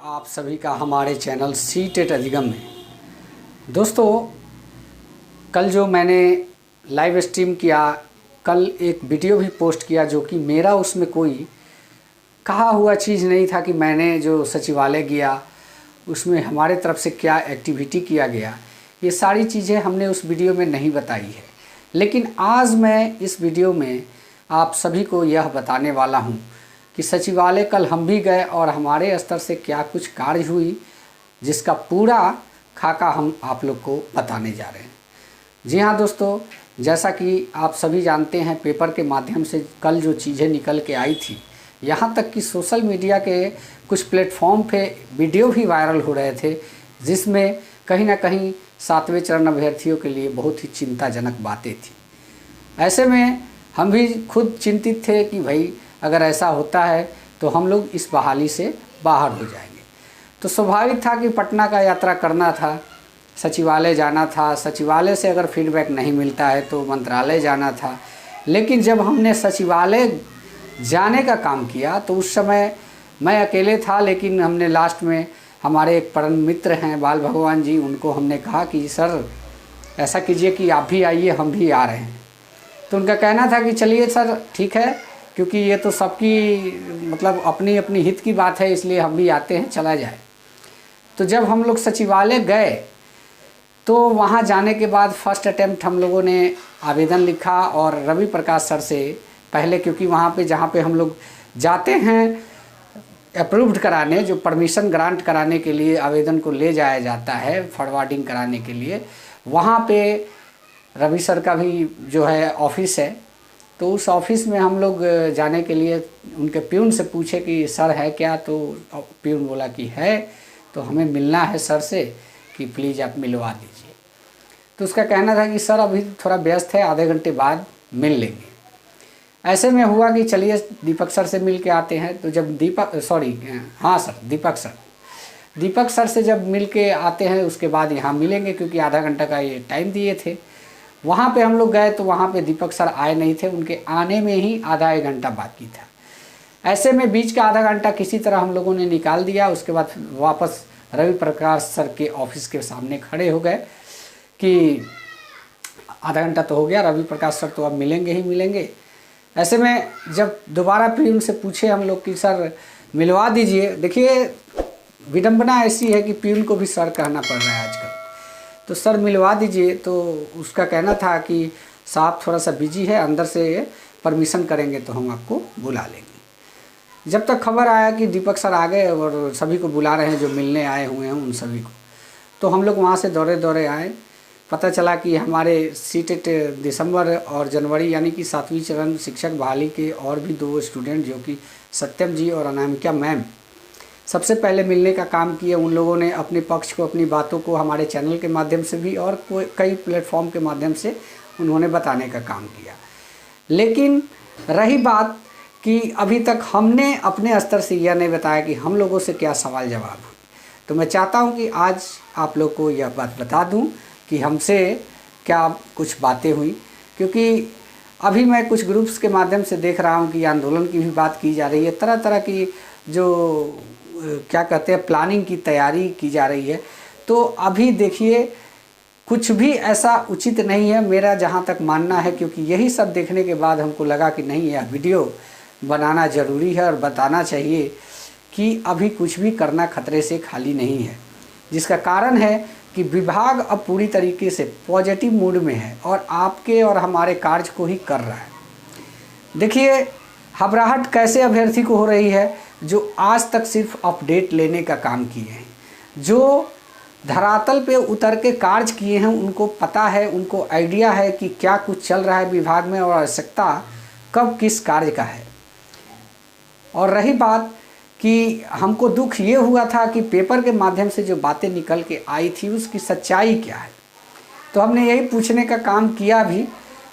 आप सभी का हमारे चैनल सी टेट अधिगम में। दोस्तों, कल जो मैंने लाइव स्ट्रीम किया, कल एक वीडियो भी पोस्ट किया जो कि मेरा उसमें कोई कहा हुआ चीज़ नहीं था कि मैंने जो सचिवालय गया उसमें हमारे तरफ से क्या एक्टिविटी किया गया, ये सारी चीज़ें हमने उस वीडियो में नहीं बताई है। लेकिन आज मैं इस वीडियो में आप सभी को यह बताने वाला हूँ कि सचिवालय कल हम भी गए और हमारे स्तर से क्या कुछ कार्य हुई, जिसका पूरा खाका हम आप लोग को बताने जा रहे हैं। जी हाँ दोस्तों, जैसा कि आप सभी जानते हैं, पेपर के माध्यम से कल जो चीज़ें निकल के आई थी, यहाँ तक कि सोशल मीडिया के कुछ प्लेटफॉर्म पे वीडियो भी वायरल हो रहे थे, जिसमें कहीं ना कहीं 7वें चरण अभ्यर्थियों के लिए बहुत ही चिंताजनक बातें थी। ऐसे में हम भी खुद चिंतित थे कि भाई अगर ऐसा होता है तो हम लोग इस बहाली से बाहर हो जाएंगे। तो स्वाभाविक था कि पटना का यात्रा करना था, सचिवालय जाना था। सचिवालय से अगर फीडबैक नहीं मिलता है तो मंत्रालय जाना था। लेकिन जब हमने सचिवालय जाने का काम किया तो उस समय मैं अकेले था, लेकिन हमने लास्ट में हमारे एक परम मित्र हैं बाल भगवान जी, उनको हमने कहा कि सर ऐसा कीजिए कि आप भी आइए, हम भी आ रहे हैं। तो उनका कहना था कि चलिए सर ठीक है, क्योंकि ये तो सबकी मतलब अपनी अपनी हित की बात है, इसलिए हम भी आते हैं, चला जाए। तो जब हम लोग सचिवालय गए तो वहाँ जाने के बाद फर्स्ट अटेम्प्ट हम लोगों ने आवेदन लिखा और रवि प्रकाश सर से पहले, क्योंकि वहाँ पे जहाँ पे हम लोग जाते हैं अप्रूव्ड कराने, जो परमिशन ग्रांट कराने के लिए आवेदन को ले जाया जाता है फॉरवर्डिंग कराने के लिए, वहाँ पे रवि सर का भी जो है ऑफिस है। तो उस ऑफिस में हम लोग जाने के लिए उनके प्यून से पूछे कि सर है क्या, तो प्यून बोला कि है, तो हमें मिलना है सर से कि प्लीज़ आप मिलवा दीजिए। तो उसका कहना था कि सर अभी थोड़ा व्यस्त है, आधे घंटे बाद मिल लेंगे। ऐसे में हुआ कि चलिए दीपक सर से मिल के आते हैं। तो जब दीपक सर से जब मिल के आते हैं उसके बाद यहाँ मिलेंगे, क्योंकि आधा घंटा का ये टाइम दिए थे। वहाँ पे हम लोग गए तो वहाँ पे दीपक सर आए नहीं थे, उनके आने में ही आधा एक घंटा बाकी था। ऐसे में बीच का आधा घंटा किसी तरह हम लोगों ने निकाल दिया। उसके बाद वापस रवि प्रकाश सर के ऑफिस के सामने खड़े हो गए कि आधा घंटा तो हो गया, रवि प्रकाश सर तो अब मिलेंगे ही मिलेंगे। ऐसे में जब दोबारा फिर उनसे पूछे हम लोग कि सर मिलवा दीजिए, देखिए विडंबना ऐसी है कि प्यून को भी सर कहना पड़ रहा है आजकल, तो सर मिलवा दीजिए। तो उसका कहना था कि साहब थोड़ा सा बिजी है, अंदर से परमिशन करेंगे तो हम आपको बुला लेंगे। जब तक खबर आया कि दीपक सर आ गए और सभी को बुला रहे हैं जो मिलने आए हुए हैं उन सभी को, तो हम लोग वहाँ से दौड़े दौड़े आए। पता चला कि हमारे सीटेट दिसंबर और जनवरी यानी कि 7वीं चरण शिक्षक बहाली के और भी 2 स्टूडेंट जो कि सत्यम जी और अनामिका मैम सबसे पहले मिलने का काम किए। उन लोगों ने अपने पक्ष को, अपनी बातों को हमारे चैनल के माध्यम से भी और कई प्लेटफॉर्म के माध्यम से उन्होंने बताने का काम किया। लेकिन रही बात कि अभी तक हमने अपने स्तर से यह नहीं बताया कि हम लोगों से क्या सवाल जवाब हुए। तो मैं चाहता हूं कि आज आप लोग को यह बात बता दूं कि हमसे क्या कुछ बातें हुई, क्योंकि अभी मैं कुछ ग्रुप्स के माध्यम से देख रहा हूं कि आंदोलन की भी बात की जा रही है, तरह तरह की जो क्या कहते हैं प्लानिंग की तैयारी की जा रही है। तो अभी देखिए कुछ भी ऐसा उचित नहीं है, मेरा जहां तक मानना है, क्योंकि यही सब देखने के बाद हमको लगा कि नहीं, यह वीडियो बनाना ज़रूरी है और बताना चाहिए कि अभी कुछ भी करना खतरे से खाली नहीं है। जिसका कारण है कि विभाग अब पूरी तरीके से पॉजिटिव मूड में है और आपके और हमारे कार्य को ही कर रहा है। देखिए घबराहट कैसे अभ्यर्थी को हो रही है, जो आज तक सिर्फ अपडेट लेने का काम किए हैं, जो धरातल पे उतर के कार्य किए हैं, उनको पता है, उनको आइडिया है कि क्या कुछ चल रहा है विभाग में और आवश्यकता कब किस कार्य का है। और रही बात कि हमको दुख ये हुआ था कि पेपर के माध्यम से जो बातें निकल के आई थी उसकी सच्चाई क्या है, तो हमने यही पूछने का काम किया भी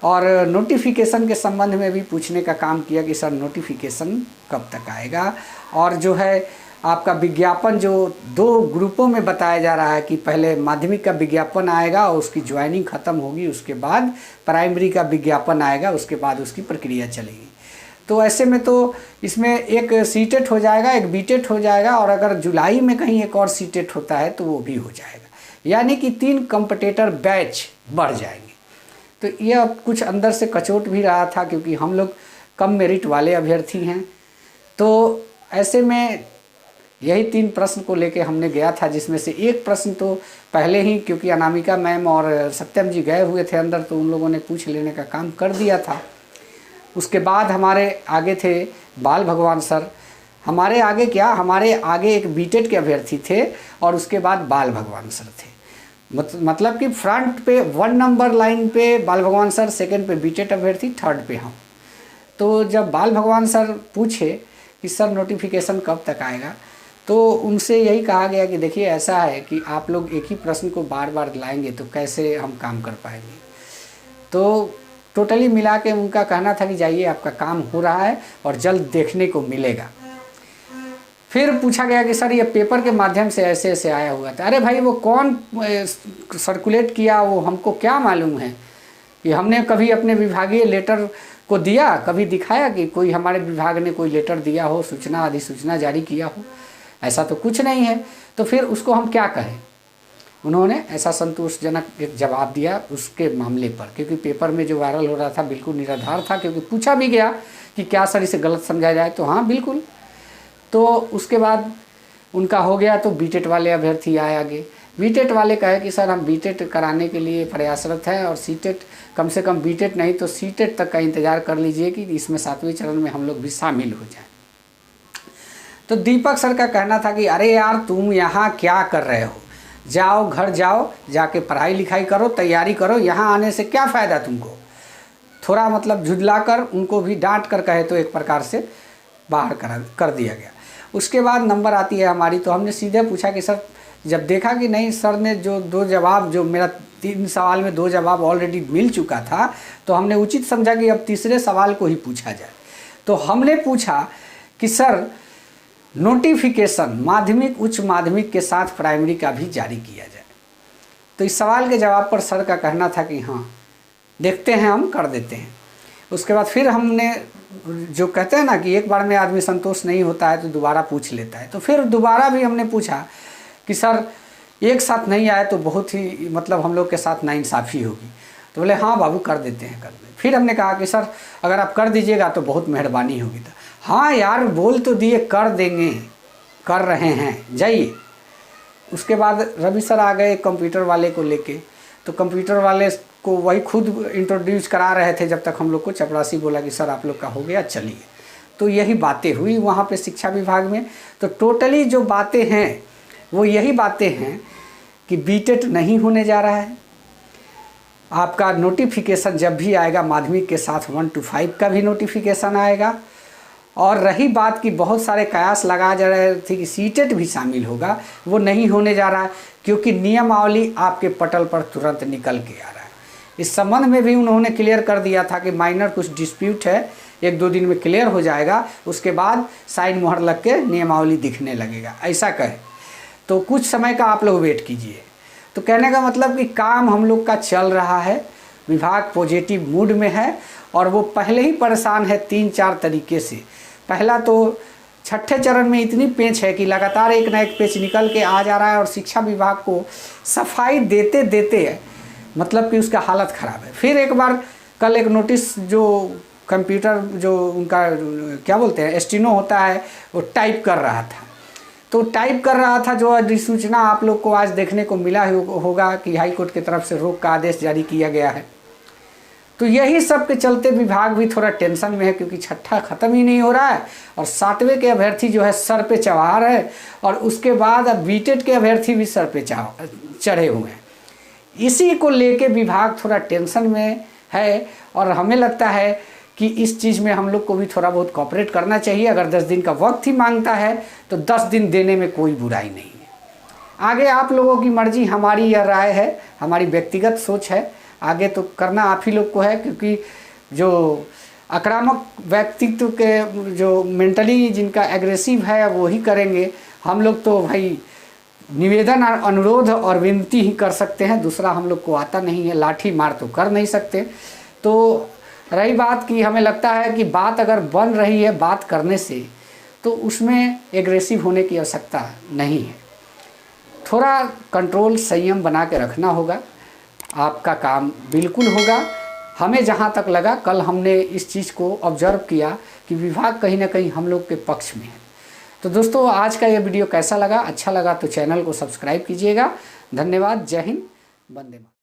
और नोटिफिकेशन के संबंध में भी पूछने का काम किया कि सर नोटिफिकेशन कब तक आएगा। और जो है आपका विज्ञापन जो 2 ग्रुपों में बताया जा रहा है कि पहले माध्यमिक का विज्ञापन आएगा और उसकी ज्वाइनिंग ख़त्म होगी, उसके बाद प्राइमरी का विज्ञापन आएगा, उसके बाद उसकी प्रक्रिया चलेगी। तो ऐसे में तो इसमें एक सीटेट हो जाएगा, एक बीटेट हो जाएगा, और अगर जुलाई में कहीं एक और सीटेट होता है तो वो भी हो जाएगा, यानी कि 3 कॉम्पिटिटर बैच बढ़ जाएंगे। तो यह कुछ अंदर से कचोट भी रहा था, क्योंकि हम लोग कम मेरिट वाले अभ्यर्थी हैं। तो ऐसे में यही 3 प्रश्न को लेके हमने गया था, जिसमें से एक प्रश्न तो पहले ही, क्योंकि अनामिका मैम और सत्यम जी गए हुए थे अंदर, तो उन लोगों ने पूछ लेने का काम कर दिया था। उसके बाद हमारे आगे थे बाल भगवान सर। हमारे आगे क्या, हमारे आगे एक बीटेट के अभ्यर्थी थे और उसके बाद बाल भगवान सर थे। मतलब कि फ्रंट पे 1 नंबर लाइन पे बाल भगवान सर, सेकंड पे बीटेट अभ्यर्थी, थर्ड पे हम। तो जब बाल भगवान सर पूछे कि सर नोटिफिकेशन कब तक आएगा, तो उनसे यही कहा गया कि देखिए ऐसा है कि आप लोग एक ही प्रश्न को बार बार लाएंगे तो कैसे हम काम कर पाएंगे। तो टोटली मिला के उनका कहना था कि जाइए, आपका काम हो रहा है और जल्द देखने को मिलेगा। फिर पूछा गया कि सर ये पेपर के माध्यम से ऐसे ऐसे आया हुआ था। अरे भाई वो कौन सर्कुलेट किया, वो हमको क्या मालूम है कि हमने कभी अपने विभागीय लेटर को दिया, कभी दिखाया कि कोई हमारे विभाग ने कोई लेटर दिया हो, सूचना अधिसूचना जारी किया हो, ऐसा तो कुछ नहीं है। तो फिर उसको हम क्या कहें। उन्होंने ऐसा संतोषजनक एक जवाब दिया उसके मामले पर, क्योंकि पेपर में जो वायरल हो रहा था बिल्कुल निराधार था, क्योंकि पूछा भी गया कि क्या सर इसे गलत समझा जाए, तो हाँ बिल्कुल। तो उसके बाद उनका हो गया, तो बीटेट वाले अभ्यर्थी आए आगे। बीटेट वाले कहे कि सर हम बीटेट कराने के लिए प्रयासरत हैं, और सीटेट कम से कम बीटेट नहीं तो सीटेट तक का इंतज़ार कर लीजिए कि इसमें 7वें चरण में हम लोग भी शामिल हो जाएं। तो दीपक सर का कहना था कि अरे यार तुम यहाँ क्या कर रहे हो, जाओ घर जाओ, जाके पढ़ाई लिखाई करो, तैयारी करो, यहाँ आने से क्या फ़ायदा तुमको। थोड़ा मतलब झुझला कर उनको भी डांट कर कहे तो एक प्रकार से बाहर कर दिया गया। उसके बाद नंबर आती है हमारी, तो हमने सीधे पूछा कि सर, जब देखा कि नहीं सर ने जो 2 जवाब, जो मेरा 3 सवाल में 2 जवाब ऑलरेडी मिल चुका था, तो हमने उचित समझा कि अब तीसरे सवाल को ही पूछा जाए। तो हमने पूछा कि सर नोटिफिकेशन माध्यमिक उच्च माध्यमिक के साथ प्राइमरी का भी जारी किया जाए। तो इस सवाल के जवाब पर सर का कहना था कि हाँ देखते हैं, हम कर देते हैं। उसके बाद फिर हमने, जो कहते हैं ना कि एक बार में आदमी संतोष नहीं होता है तो दोबारा पूछ लेता है, तो फिर दोबारा भी हमने पूछा कि सर एक साथ नहीं आए तो बहुत ही मतलब हम लोग के साथ नाइंसाफ़ी होगी। तो बोले हाँ बाबू कर देते हैं, कर दें। फिर हमने कहा कि सर अगर आप कर दीजिएगा तो बहुत मेहरबानी होगी। तो हाँ यार बोल तो दिए, कर देंगे, कर रहे हैं, जाइए। उसके बाद रवि सर आ गए कंप्यूटर वाले को लेके। तो कंप्यूटर वाले को वही खुद इंट्रोड्यूस करा रहे थे, जब तक हम लोग को चपरासी बोला कि सर आप लोग का हो गया, चलिए। तो यही बातें हुई वहाँ पे शिक्षा विभाग में। तो टोटली जो बातें हैं वो यही बातें हैं कि बीटेट नहीं होने जा रहा है। आपका नोटिफिकेशन जब भी आएगा माध्यमिक के साथ 1 to 5 का भी नोटिफिकेशन आएगा। और रही बात कि बहुत सारे कयास लगा जा रहे थे कि सीटेट भी शामिल होगा, वो नहीं होने जा रहा है, क्योंकि नियमावली आपके पटल पर तुरंत निकल के आ रहा है। इस संबंध में भी उन्होंने क्लियर कर दिया था कि माइनर कुछ डिस्प्यूट है, 1-2 दिन में क्लियर हो जाएगा, उसके बाद साइन मोहर लग के नियमावली दिखने लगेगा, ऐसा कहे। तो कुछ समय का आप लोग वेट कीजिए। तो कहने का मतलब कि काम हम लोग का चल रहा है, विभाग पॉजिटिव मूड में है, और वो पहले ही परेशान है 3-4 तरीके से। पहला तो 6ठे चरण में इतनी पेच है कि लगातार एक ना एक पेच निकल के आ जा रहा है, और शिक्षा विभाग को सफाई देते देते मतलब कि उसका हालत ख़राब है। फिर एक बार कल एक नोटिस, जो कंप्यूटर जो उनका क्या बोलते हैं स्टेनो होता है, वो टाइप कर रहा था, तो टाइप कर रहा था, जो अधिसूचना आप लोग को आज देखने को मिला होगा कि हाई कोर्ट की तरफ से रोक का आदेश जारी किया गया है। तो यही सब के चलते विभाग भी थोड़ा टेंशन में है, क्योंकि 6ठा ख़त्म ही नहीं हो रहा है, और 7वें के अभ्यर्थी जो है सर पे चढ़ा है, और उसके बाद अब बीटेट के अभ्यर्थी भी सर पे चढ़े हुए हैं। इसी को लेके विभाग थोड़ा टेंशन में है, और हमें लगता है कि इस चीज़ में हम लोग को भी थोड़ा बहुत कॉपरेट करना चाहिए। अगर 10 दिन का वक्त ही मांगता है तो 10 दिन देने में कोई बुराई नहीं है। आगे आप लोगों की मर्जी, हमारी यह राय है, हमारी व्यक्तिगत सोच है, आगे तो करना आप ही लोग को है, क्योंकि जो आक्रामक व्यक्तित्व के जो मेंटली जिनका एग्रेसिव है वो ही करेंगे। हम लोग तो भाई निवेदन, अनुरोध और विनती ही कर सकते हैं, दूसरा हम लोग को आता नहीं है, लाठी मार तो कर नहीं सकते। तो रही बात कि हमें लगता है कि बात अगर बन रही है बात करने से, तो उसमें एग्रेसिव होने की आवश्यकता नहीं है। थोड़ा कंट्रोल संयम बना के रखना होगा, आपका काम बिल्कुल होगा। हमें जहाँ तक लगा, कल हमने इस चीज़ को ऑब्जर्व किया कि विभाग कहीं ना कहीं हम लोग के पक्ष में है। तो दोस्तों, आज का ये वीडियो कैसा लगा? अच्छा लगा तो चैनल को सब्सक्राइब कीजिएगा। धन्यवाद। जय हिंद, वंदे मातरम।